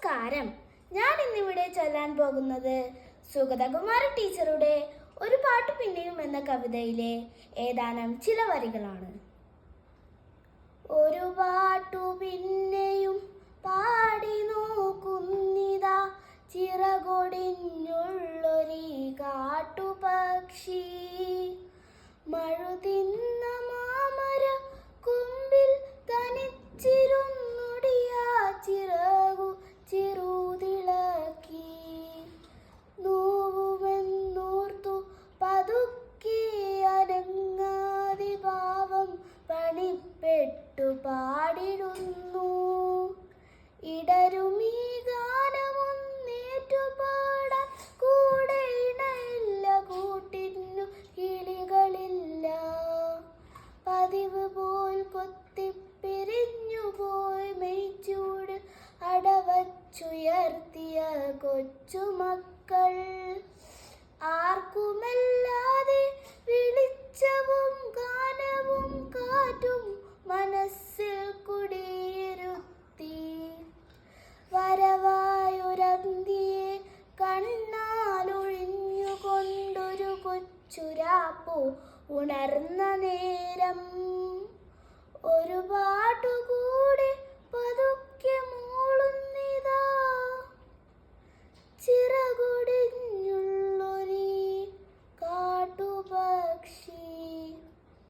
നമസ്കാരം. ഞാൻ ഇന്നിവിടെ ചൊല്ലാൻ പോകുന്നത് സുഗതകുമാരി ടീച്ചറുടെ ഒരു പാട്ട് പിന്നെയും എന്ന കവിതയിലെ ഏതാനും ചില വരികളാണ്. ഒരു പാട്ടു പിന്നെയും പാടി നോക്കുന്നിതാ, ചിറകൊടിഞ്ഞുള്ളൊരീ കാട്ടുപക്ഷി. മഴുതിന്ന മാമര കുമ്പിൽ തനിച്ചിരുന്നൊടിയാ ചിറകു ചെറുതിളക്കി. നോവുമെന്നോർത്തു പതുക്കെ അനങ്ങാതി ഭാവം പണിപ്പെട്ടു പാടിടുന്നു. ഇടരുമീ ഗാനമൊന്നേറ്റുപാടാൻ കൂടെ ഇണയില്ല, കൂട്ടിന്നു കിളികളില്ല. പതിവ് പോൽ കൊത്തിപ്പിരിഞ്ഞുപോയി മെയ്ച്ചൂട് അടവച്ചുയർത്തിയ കൊച്ചുമക്കൾ. ആർക്കുമല്ലാതെ വെളിച്ചവും ഗാനവും കാറ്റും മനസ്സിൽ കുടിയിരുത്തി. വരവായൊരന്തിയെ കണ്ണാലൊഴിഞ്ഞുകൊണ്ടൊരു കൊച്ചുരാപ്പു ഉണർന്ന നേരം ഒരു പാട്ടുകൂടി